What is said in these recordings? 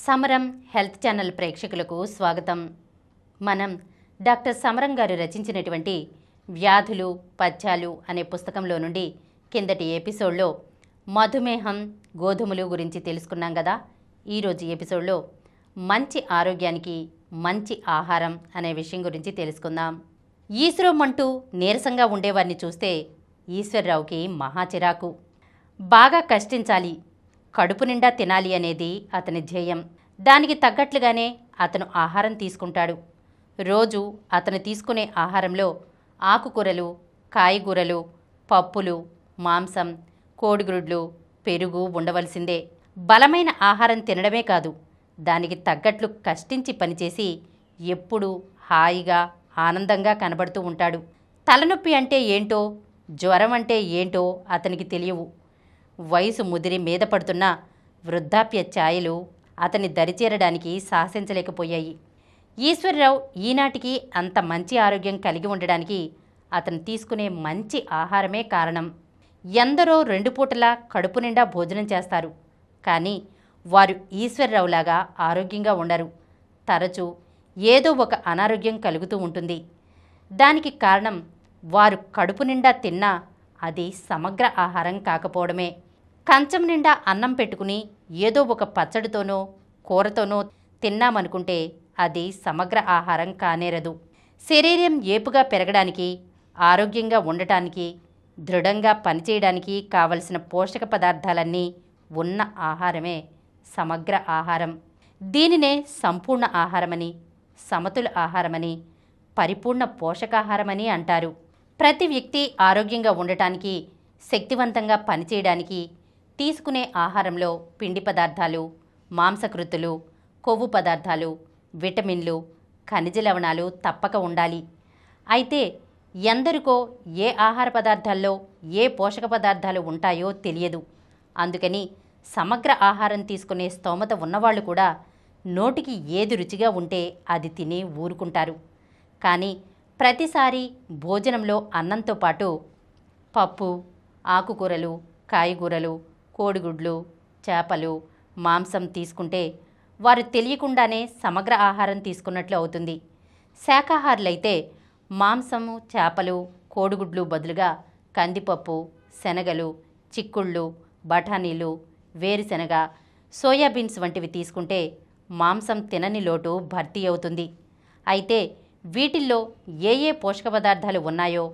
సమరం health channel ప్రేక్షకులకు స్వాగతం. మనం డాక్టర్ సమరం గారు రచించినటువంటి వ్యాధులు పథ్యాలు అనే పుస్తకంలో నుండి కిందటి ఎపిసోడ్లో మధుమేహం గోధుమలు గురించి తెలుసుకున్నాం కదా. ఈరోజు ఎపిసోడ్లో మంచి ఆరోగ్యానికి మంచి ఆహారం అనే విషయం గురించి తెలుసుకుందాం. ఈశ్వరమంటూ నీరసంగా ఉండేవారిని చూస్తే ఈశ్వర్రావుకి మహా చిరాకు. బాగా కష్టించాలి, కడుపు నిండా తినాలి అనేది అతని ధ్యేయం. దానికి తగ్గట్లుగానే అతను ఆహారం తీసుకుంటాడు. రోజు అతను తీసుకునే ఆహారంలో ఆకుకూరలు, కాయగూరలు, పప్పులు, మాంసం, కోడిగుడ్లు, పెరుగు ఉండవలసిందే. బలమైన ఆహారం తినడమే కాదు, దానికి తగ్గట్లు కష్టించి పనిచేసి ఎప్పుడూ హాయిగా ఆనందంగా కనబడుతూ ఉంటాడు. తలనొప్పి అంటే ఏంటో, జ్వరం అంటే ఏంటో అతనికి తెలియవు. వయసు ముదిరి మీద పడుతున్న వృద్ధాప్య ఛాయలు అతని దరిచేరడానికి సాహసించలేకపోయాయి. ఈశ్వర్రావు ఈనాటికి అంత మంచి ఆరోగ్యం కలిగి ఉండడానికి అతను తీసుకునే మంచి ఆహారమే కారణం. ఎందరో 2 పూటలా కడుపు నిండా భోజనం చేస్తారు, కానీ వారు ఈశ్వర్రావులాగా ఆరోగ్యంగా ఉండరు. తరచూ ఏదో ఒక అనారోగ్యం కలుగుతూ ఉంటుంది. దానికి కారణం వారు కడుపు నిండా తిన్నా అది సమగ్ర ఆహారం కాకపోవడమే. కంచం నిండా అన్నం పెట్టుకుని ఏదో ఒక పచ్చడితోనో కూరతోనో తిన్నామనుకుంటే అది సమగ్ర ఆహారం కానేరదు. శరీరం ఏపుగా పెరగడానికి, ఆరోగ్యంగా ఉండటానికి, దృఢంగా పనిచేయడానికి కావలసిన పోషక పదార్థాలన్నీ ఉన్న ఆహారమే సమగ్ర ఆహారం. దీనినే సంపూర్ణ ఆహారమని, సమతుల ఆహారమని, పరిపూర్ణ పోషకాహారమని అంటారు. ప్రతి వ్యక్తి ఆరోగ్యంగా ఉండటానికి, శక్తివంతంగా పనిచేయడానికి తీసుకునే ఆహారంలో పిండి పదార్థాలు, మాంసకృతులు, కొవ్వు పదార్థాలు, విటమిన్లు, ఖనిజ లవణాలు తప్పక ఉండాలి. అయితే ఎందరికో ఏ ఆహార పదార్థాల్లో ఏ పోషక పదార్థాలు ఉంటాయో తెలియదు. అందుకని సమగ్ర ఆహారం తీసుకునే స్తోమత ఉన్నవాళ్ళు కూడా నోటికి ఏది రుచిగా ఉంటే అది తిని ఊరుకుంటారు. కానీ ప్రతిసారి భోజనంలో అన్నంతో పాటు పప్పు, ఆకుకూరలు, కాయగూరలు, కోడిగుడ్లు, చేపలు, మాంసం తీసుకుంటే వారు తెలియకుండానే సమగ్ర ఆహారం తీసుకున్నట్లు అవుతుంది. శాకాహారులైతే మాంసము, చేపలు, కోడిగుడ్లు బదులుగా కందిపప్పు, శనగలు, చిక్కుళ్ళు, బఠానీలు, వేరుశెనగ, సోయాబీన్స్ వంటివి తీసుకుంటే మాంసం తినని లోటు భర్తీ అవుతుంది. అయితే వీటిల్లో ఏ ఏ పోషక పదార్థాలు ఉన్నాయో,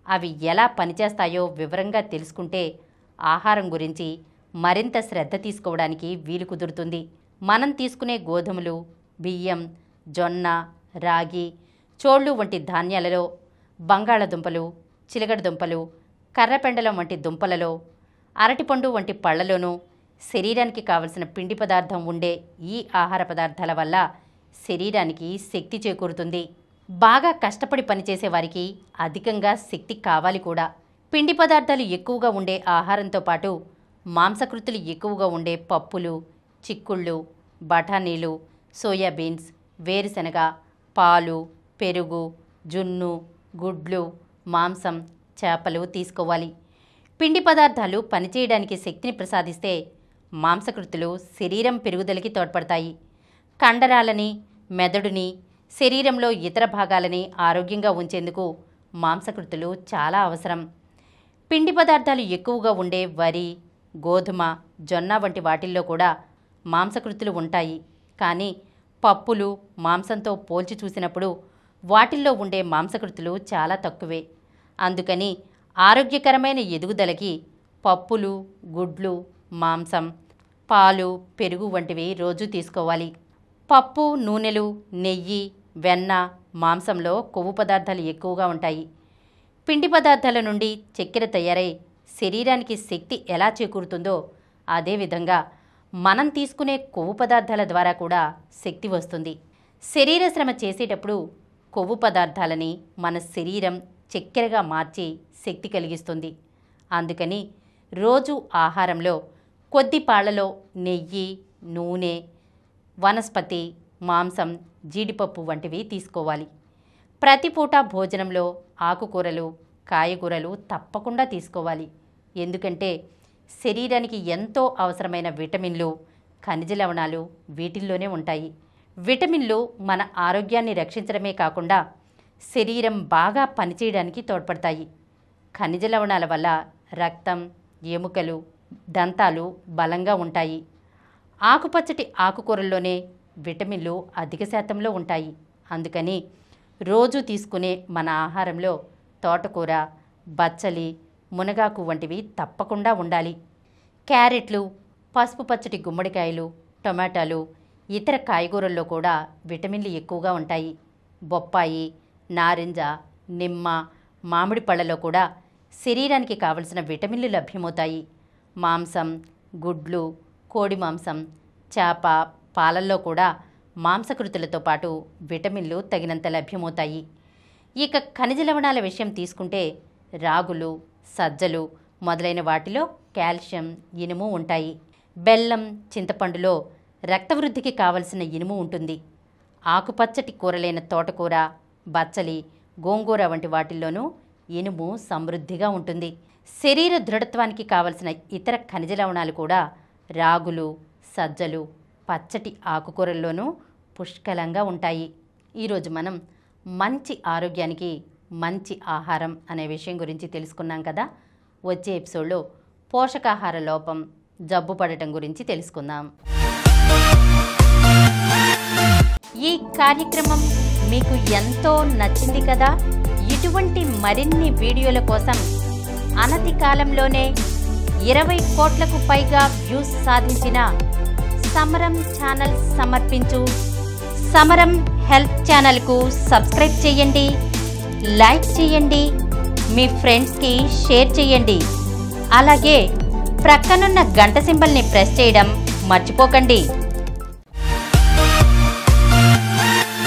అవి ఎలా పనిచేస్తాయో వివరంగా తెలుసుకుంటే ఆహారం గురించి మరింత శ్రద్ధ తీసుకోవడానికి వీలు కుదురుతుంది. మనం తీసుకునే గోధుమలు, బియ్యం, జొన్న, రాగి, చోళ్ళు వంటి ధాన్యాలలో బంగాళదుంపలు, చిలగడదుంపలు, కర్రపెండలం వంటి దుంపలలో, అరటిపండు వంటి పళ్లలోనూ శరీరానికి కావలసిన పిండి పదార్థం ఉండే ఈ ఆహార పదార్థాల వల్ల శరీరానికి శక్తి చేకూరుతుంది. బాగా కష్టపడి పనిచేసే వారికి అధికంగా శక్తి కావాలి కూడా. పిండి పదార్థాలు ఎక్కువగా ఉండే ఆహారంతో పాటు మాంసకృతులు ఎక్కువగా ఉండే పప్పులు, చిక్కుళ్ళు, బఠానీలు, సోయాబీన్స్, వేరుశెనగ, పాలు, పెరుగు, జున్ను, గుడ్లు, మాంసం, చేపలు తీసుకోవాలి. పిండి పదార్థాలు పనిచేయడానికి శక్తిని ప్రసాదిస్తే మాంసకృతులు శరీరం పెరుగుదలకి తోడ్పడతాయి. కండరాలని, మెదడుని, శరీరంలో ఇతర భాగాలని ఆరోగ్యంగా ఉంచేందుకు మాంసకృతులు చాలా అవసరం. పిండి పదార్థాలు ఎక్కువగా ఉండే వరి, గోధుమ, జొన్న వంటి వాటిల్లో కూడా మాంసకృతులు ఉంటాయి. కానీ పప్పులు, మాంసంతో పోల్చి చూసినప్పుడు వాటిల్లో ఉండే మాంసకృతులు చాలా తక్కువే. అందుకని ఆరోగ్యకరమైన ఎదుగుదలకి పప్పులు, గుడ్లు, మాంసం, పాలు, పెరుగు వంటివి రోజు తీసుకోవాలి. పప్పు, నూనెలు, నెయ్యి, వెన్న, మాంసంలో కొవ్వు పదార్థాలు ఎక్కువగా ఉంటాయి. పిండి పదార్థాల నుండి చక్కెర తయారై శరీరానికి శక్తి ఎలా చేకూరుతుందో అదేవిధంగా మనం తీసుకునే కొవ్వు పదార్థాల ద్వారా కూడా శక్తి వస్తుంది. శరీర శ్రమ చేసేటప్పుడు కొవ్వు పదార్థాలని మన శరీరం చక్కెరగా మార్చి శక్తి కలిగిస్తుంది. అందుకని రోజు ఆహారంలో కొద్ది పాళ్లలో నెయ్యి, నూనె, వనస్పతి, మాంసం, జీడిపప్పు వంటివి తీసుకోవాలి. ప్రతిపూట భోజనంలో ఆకుకూరలు, కాయగూరలు తప్పకుండా తీసుకోవాలి. ఎందుకంటే శరీరానికి ఎంతో అవసరమైన విటమిన్లు, ఖనిజ లవణాలు వీటిల్లోనే ఉంటాయి. విటమిన్లు మన ఆరోగ్యాన్ని రక్షించడమే కాకుండా శరీరం బాగా పనిచేయడానికి తోడ్పడతాయి. ఖనిజ లవణాల వల్ల రక్తం, ఎముకలు, దంతాలు బలంగా ఉంటాయి. ఆకుపచ్చటి ఆకుకూరల్లోనే విటమిన్లు అధిక శాతంలో ఉంటాయి. అందుకని రోజు తీసుకునే మన ఆహారంలో తోటకూర, బచ్చలి, మునగాకు వంటివి తప్పకుండా ఉండాలి. క్యారెట్లు, పసుపు పచ్చటి గుమ్మడికాయలు, టొమాటోలు, ఇతర కాయగూరల్లో కూడా విటమిన్లు ఎక్కువగా ఉంటాయి. బొప్పాయి, నారింజ, నిమ్మ, మామిడి పళ్ళలో కూడా శరీరానికి కావలసిన విటమిన్లు లభ్యమవుతాయి. మాంసం, గుడ్లు, కోడి మాంసం, చేప, పాలల్లో కూడా మాంసకృతులతో పాటు విటమిన్లు తగినంత లభ్యమవుతాయి. ఇక ఖనిజ లవణాల విషయం తీసుకుంటే రాగులు, సజ్జలు మొదలైన వాటిలో కాల్షియం, ఇనుము ఉంటాయి. బెల్లం, చింతపండులో రక్తవృద్ధికి కావలసిన ఇనుము ఉంటుంది. ఆకుపచ్చటి కూరలైన తోటకూర, బచ్చలి, గోంగూర వంటి వాటిల్లోనూ ఇనుము సమృద్ధిగా ఉంటుంది. శరీర దృఢత్వానికి కావలసిన ఇతర ఖనిజ లవణాలు కూడా రాగులు, సజ్జలు, పచ్చటి ఆకుకూరల్లోనూ పుష్కలంగా ఉంటాయి. ఈరోజు మనం మంచి ఆరోగ్యానికి మంచి ఆహారం అనే విషయం గురించి తెలుసుకున్నాం కదా. వచ్చే ఎపిసోడ్లో పోషకాహార లోపం, జబ్బు పడటం గురించి తెలుసుకుందాం. ఈ కార్యక్రమం మీకు ఎంతో నచ్చింది కదా. ఇటువంటి మరిన్ని వీడియోల కోసం అనతి కాలంలోనే 20 కోట్లకు పైగా వ్యూస్ సాధించిన సమరం ఛానల్ సమర్పించు సమరం హెల్త్ ఛానల్కు సబ్స్క్రైబ్ చేయండి, లైక్ చేయండి, మీ ఫ్రెండ్స్కి షేర్ చేయండి. అలాగే ప్రక్కనున్న గంట సింబల్ని ప్రెస్ చేయడం మర్చిపోకండి.